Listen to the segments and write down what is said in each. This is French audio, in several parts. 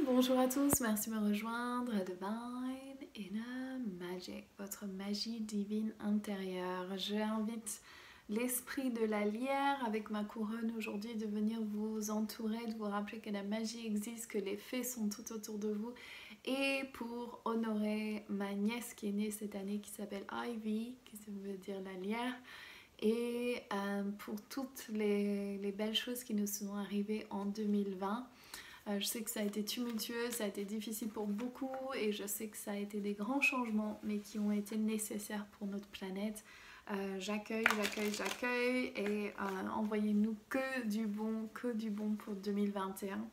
Bonjour à tous, merci de me rejoindre à Divine Inner Magic, votre magie divine intérieure. J'invite l'esprit de la lierre avec ma couronne aujourd'hui de venir vous entourer, de vous rappeler que la magie existe, que les fées sont tout autour de vous. Et pour honorer ma nièce qui est née cette année qui s'appelle Ivy, qui veut dire la lierre, et pour toutes les belles choses qui nous sont arrivées en 2020. Je sais que ça a été tumultueux, ça a été difficile pour beaucoup et je sais que ça a été des grands changements mais qui ont été nécessaires pour notre planète. J'accueille et envoyez-nous que du bon pour 2021.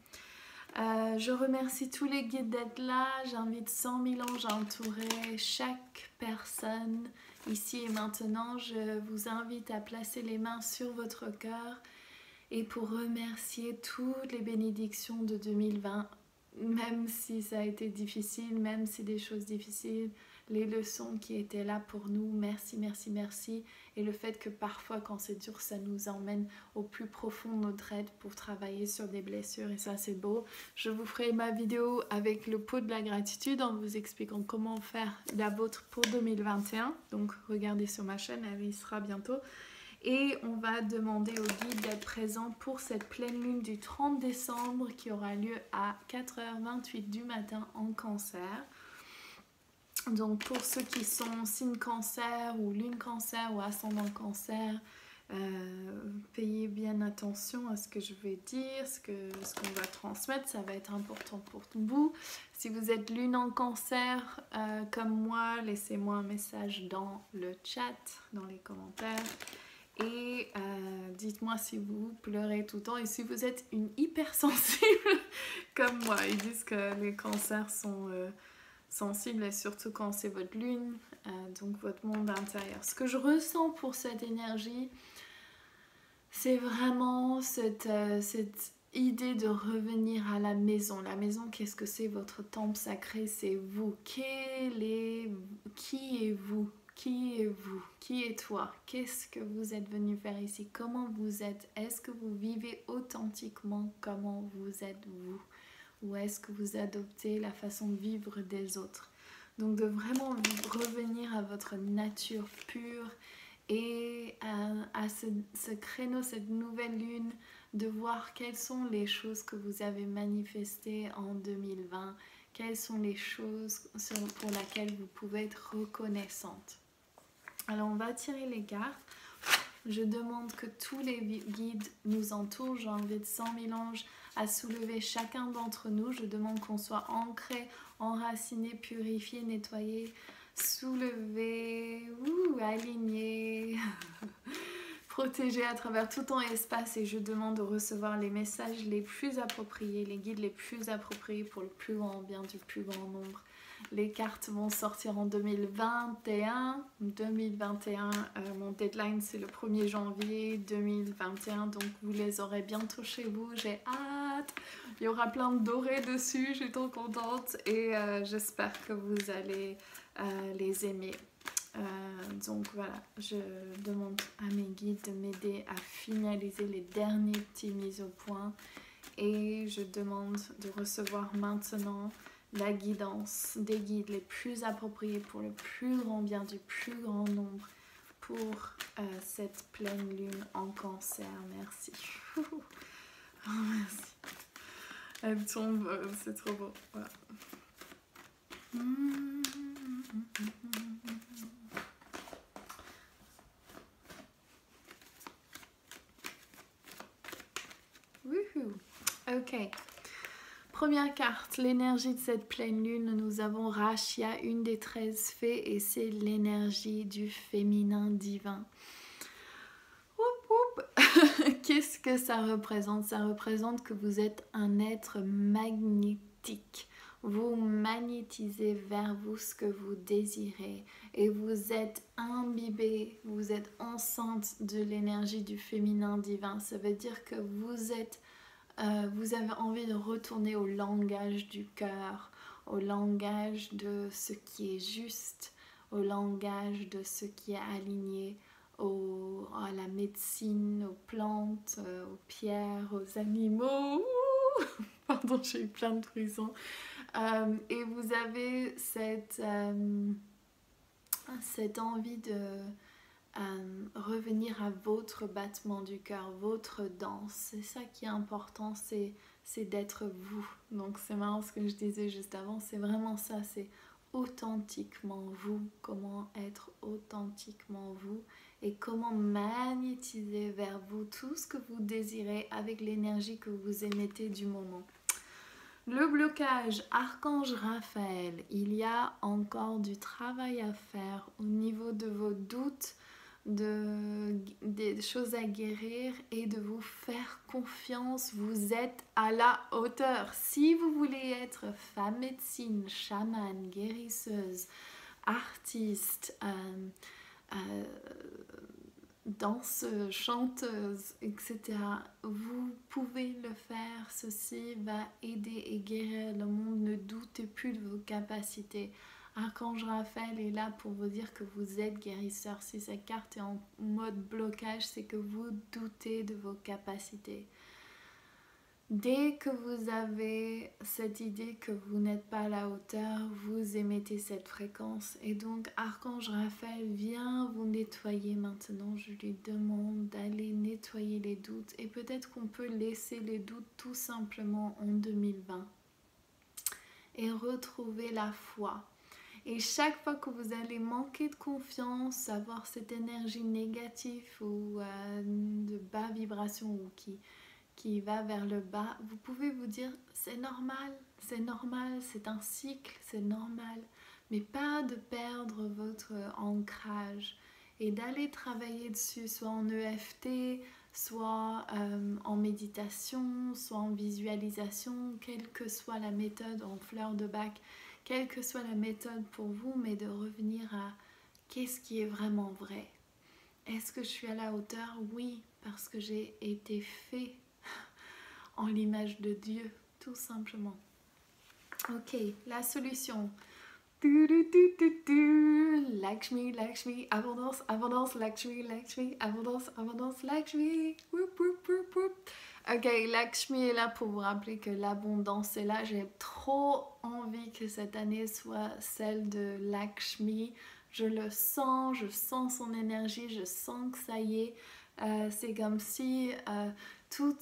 Je remercie tous les guides d'être là, j'invite 100 000 anges à entourer chaque personne ici et maintenant. Je vous invite à placer les mains sur votre cœur et pour remercier toutes les bénédictions de 2020, même si ça a été difficile, même si des choses difficiles, les leçons qui étaient là pour nous, merci, merci, merci. Et le fait que parfois quand c'est dur, ça nous emmène au plus profond de notre être pour travailler sur des blessures et ça c'est beau. Je vous ferai ma vidéo avec le pot de la gratitude en vous expliquant comment faire la vôtre pour 2021. Donc regardez sur ma chaîne, elle y sera bientôt. Et on va demander au guide d'être présent pour cette pleine lune du 30 décembre qui aura lieu à 4h28 du matin en cancer. Donc pour ceux qui sont signe cancer ou lune cancer ou ascendant cancer, payez bien attention à ce que je vais dire, ce qu'on va transmettre, ça va être important pour vous. Si vous êtes lune en cancer comme moi, laissez-moi un message dans le chat, dans les commentaires. Et dites-moi si vous pleurez tout le temps et si vous êtes une hypersensible comme moi. Ils disent que les cancers sont sensibles et surtout quand c'est votre lune, donc votre monde intérieur. Ce que je ressens pour cette énergie, c'est vraiment cette idée de revenir à la maison. La maison, qu'est-ce que c'est? Votre temple sacré, c'est vous. Qui est vous? Qui est vous? Qui est toi? Qu'est-ce que vous êtes venu faire ici? Comment vous êtes? Est-ce que vous vivez authentiquement comment vous êtes vous? Ou est-ce que vous adoptez la façon de vivre des autres? Donc de vraiment revenir à votre nature pure et à ce créneau, cette nouvelle lune, de voir quelles sont les choses que vous avez manifestées en 2020, quelles sont les choses pour lesquelles vous pouvez être reconnaissante. Alors on va tirer les cartes. Je demande que tous les guides nous entourent. J'invite 100 000 anges à soulever chacun d'entre nous. Je demande qu'on soit ancré, enraciné, purifié, nettoyé, soulevé, aligné, protégé à travers tout temps et espace. Et je demande de recevoir les messages les plus appropriés, les guides les plus appropriés pour le plus grand bien du plus grand nombre. Les cartes vont sortir en 2021. 2021, mon deadline c'est le 1er janvier 2021, donc vous les aurez bientôt chez vous. J'ai hâte. Il y aura plein de dorés dessus, je suis trop contente et j'espère que vous allez les aimer. Donc voilà, je demande à mes guides de m'aider à finaliser les derniers petits mises au point et je demande de recevoir maintenant la guidance des guides les plus appropriés pour le plus grand bien du plus grand nombre pour cette pleine lune en cancer. Merci. Oh, merci. Elle tombe, c'est trop beau. Voilà. Wouhou. Ok. Première carte, l'énergie de cette pleine lune, nous avons Rashia, une des 13 fées, et c'est l'énergie du féminin divin. Qu'est-ce que ça représente? Ça représente que vous êtes un être magnétique. Vous magnétisez vers vous ce que vous désirez et vous êtes imbibé, vous êtes enceinte de l'énergie du féminin divin. Ça veut dire que vous avez envie de retourner au langage du cœur, au langage de ce qui est juste, au langage de ce qui est aligné, à la médecine, aux plantes, aux pierres, aux animaux. Pardon, j'ai eu plein de frissons. Et vous avez cette envie de revenir à votre battement du cœur, votre danse. C'est ça qui est important, c'est d'être vous. Donc c'est marrant ce que je disais juste avant, c'est vraiment ça, c'est authentiquement vous, comment être authentiquement vous et comment magnétiser vers vous tout ce que vous désirez avec l'énergie que vous émettez du moment. Le blocage, Archange Raphaël, il y a encore du travail à faire au niveau de vos doutes, des choses à guérir et de vous faire confiance. Vous êtes à la hauteur. Si vous voulez être femme médecine, chamane, guérisseuse, artiste, danseuse, chanteuse, etc. Vous pouvez le faire. Ceci va aider et guérir le monde. Ne doutez plus de vos capacités. Archange Raphaël est là pour vous dire que vous êtes guérisseur. Si cette carte est en mode blocage, c'est que vous doutez de vos capacités. Dès que vous avez cette idée que vous n'êtes pas à la hauteur, vous émettez cette fréquence. Et donc, Archange Raphaël vient vous nettoyer maintenant. Je lui demande d'aller nettoyer les doutes. Et peut-être qu'on peut laisser les doutes tout simplement en 2020. Et retrouver la foi. Et chaque fois que vous allez manquer de confiance, avoir cette énergie négative ou de bas vibration ou qui va vers le bas, vous pouvez vous dire c'est normal, c'est un cycle, c'est normal, mais pas de perdre votre ancrage et d'aller travailler dessus, soit en EFT, soit en méditation, soit en visualisation, quelle que soit la méthode, en fleur de bac, quelle que soit la méthode pour vous, mais de revenir à qu'est-ce qui est vraiment vrai. Est-ce que je suis à la hauteur? Oui, parce que j'ai été fait en l'image de Dieu, tout simplement. Ok, la solution. Lakshmi, Lakshmi, abondance, abondance, Lakshmi, Lakshmi, abondance, abondance, Lakshmi. Whoop, whoop, whoop, whoop. Ok, Lakshmi est là pour vous rappeler que l'abondance est là. J'ai trop envie que cette année soit celle de Lakshmi. Je le sens, je sens son énergie, je sens que ça y est. C'est comme si tout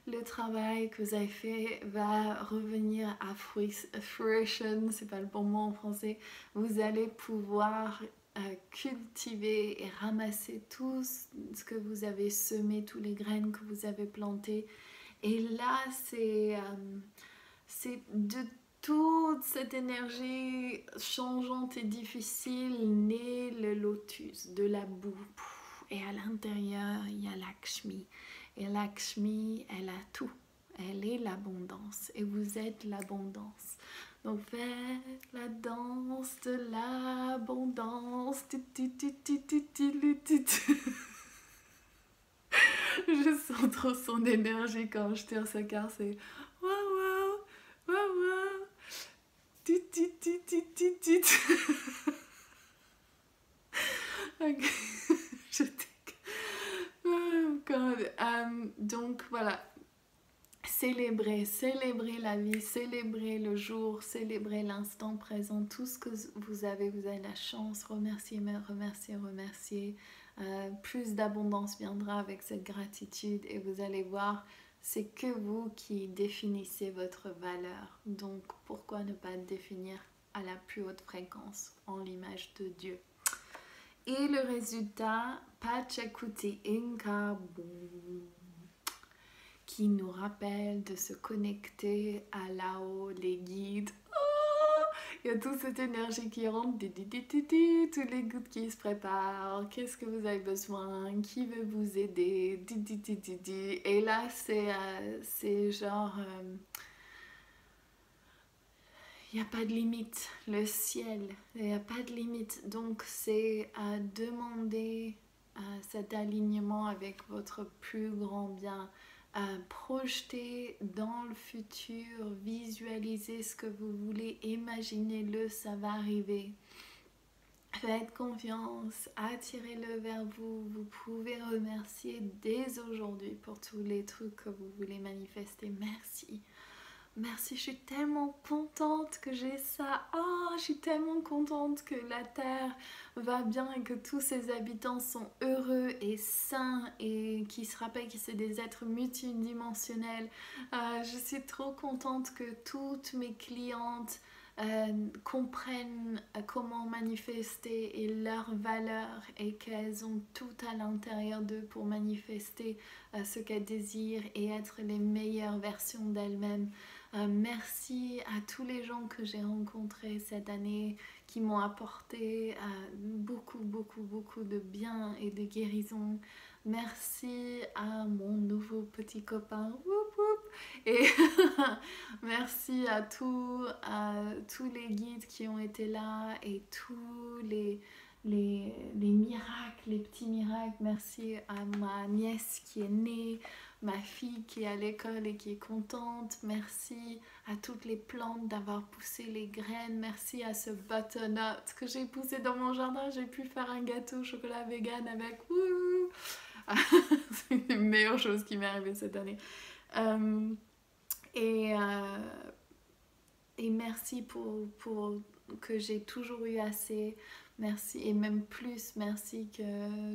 le travail que vous avez fait va revenir à fruition, c'est pas le bon mot en français. Vous allez pouvoir cultiver et ramasser tout ce que vous avez semé, toutes les graines que vous avez plantées. Et là, c'est de toute cette énergie changeante et difficile naît le lotus, de la boue. Et à l'intérieur, il y a Lakshmi. Et Lakshmi, elle a tout. Elle est l'abondance. Et vous êtes l'abondance. Donc faites la danse de l'abondance. Je sens trop son énergie quand je tire ce carte. C'est waouh, waouh, waouh, waouh. Ok, je oh God. Donc voilà, célébrer la vie, célébrer le jour, célébrer l'instant présent, tout ce que vous avez la chance, remercier, remercier, remercier. Plus d'abondance viendra avec cette gratitude et vous allez voir, c'est que vous qui définissez votre valeur. Donc pourquoi ne pas définir à la plus haute fréquence en l'image de Dieu? Et le résultat, Pachakuti Inka Boom, qui nous rappelle de se connecter à là-haut, les guides. Oh, il y a toute cette énergie qui rentre, toutes les gouttes qui se préparent, qu'est-ce que vous avez besoin, qui veut vous aider, et là c'est genre... il n'y a pas de limite, le ciel, il n'y a pas de limite. Donc c'est à demander cet alignement avec votre plus grand bien, à projeter dans le futur, visualiser ce que vous voulez, imaginez-le, ça va arriver. Faites confiance, attirez-le vers vous. Vous pouvez remercier dès aujourd'hui pour tous les trucs que vous voulez manifester. Merci. Merci, je suis tellement contente que j'ai ça. Oh, je suis tellement contente que la Terre va bien et que tous ses habitants sont heureux et sains et qui se rappellent que c'est des êtres multidimensionnels. Je suis trop contente que toutes mes clientes comprennent comment manifester et leurs valeurs et qu'elles ont tout à l'intérieur d'eux pour manifester ce qu'elles désirent et être les meilleures versions d'elles-mêmes. Merci à tous les gens que j'ai rencontrés cette année qui m'ont apporté beaucoup de bien et de guérison. Merci à mon nouveau petit copain. Whoop, whoop. Et merci à tous les guides qui ont été là et tous les miracles, les petits miracles. Merci à ma nièce qui est née, ma fille qui est à l'école et qui est contente. Merci à toutes les plantes d'avoir poussé les graines. Merci à ce butternut que j'ai poussé dans mon jardin. J'ai pu faire un gâteau au chocolat vegan avec. C'est une des meilleures choses qui m'est arrivée cette année. Et merci pour que j'ai toujours eu assez. Merci, et même plus, merci que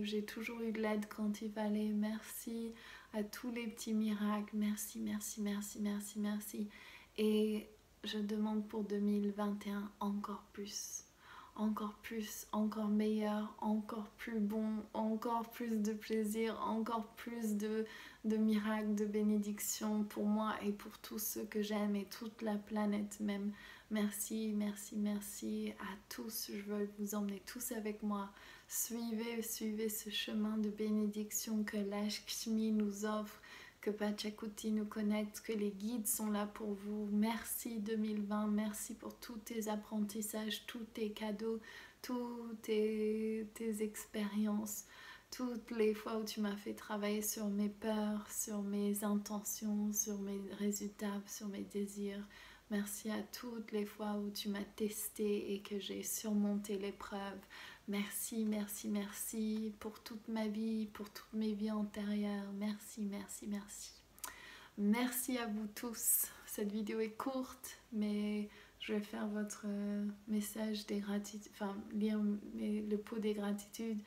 j'ai toujours eu de l'aide quand il fallait. Merci à tous les petits miracles. Merci, merci, merci, merci, merci. Et je demande pour 2021 encore plus. Encore plus, encore meilleur, encore plus bon, encore plus de plaisir, encore plus de miracles, de bénédictions pour moi et pour tous ceux que j'aime et toute la planète même. Merci, merci, merci à tous. Je veux vous emmener tous avec moi. Suivez ce chemin de bénédiction que Lakshmi nous offre, que Pachakuti nous connecte, que les guides sont là pour vous. Merci 2020, merci pour tous tes apprentissages, tous tes cadeaux, toutes tes expériences, toutes les fois où tu m'as fait travailler sur mes peurs, sur mes intentions, sur mes résultats, sur mes désirs. Merci à toutes les fois où tu m'as testé et que j'ai surmonté l'épreuve. Merci, merci, merci pour toute ma vie, pour toutes mes vies antérieures. Merci, merci, merci. Merci à vous tous. Cette vidéo est courte, mais je vais faire votre message des gratitudes, enfin lire le pot des gratitudes.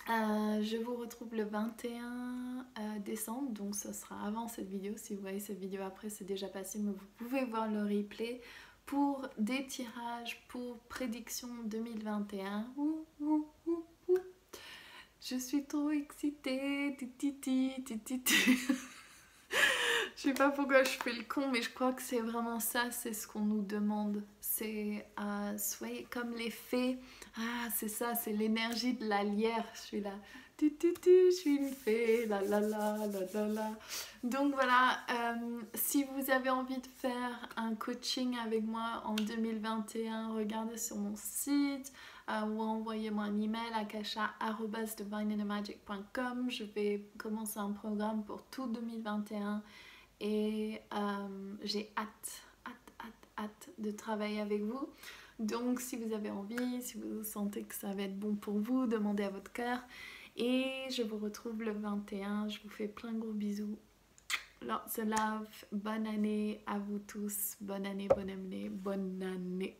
Je vous retrouve le 21 décembre, donc ce sera avant cette vidéo. Si vous voyez cette vidéo après, c'est déjà passé, mais vous pouvez voir le replay pour des tirages pour prédiction 2021. Je suis trop excitée. Je sais pas pourquoi je fais le con, mais je crois que c'est vraiment ça, c'est ce qu'on nous demande. C'est soyez comme les fées. Ah, c'est ça, c'est l'énergie de la lierre. Je suis là. Je suis une fée. La la la la la la. Donc voilà, si vous avez envie de faire un coaching avec moi en 2021, regardez sur mon site ou envoyez-moi un email à kasha@divineinamagic.com. Je vais commencer un programme pour tout 2021 et j'ai hâte de travailler avec vous. Donc si vous avez envie, si vous sentez que ça va être bon pour vous, demandez à votre cœur. Et je vous retrouve le 21. Je vous fais plein de gros bisous. Lots of love. Bonne année à vous tous. Bonne année, bonne année, bonne année.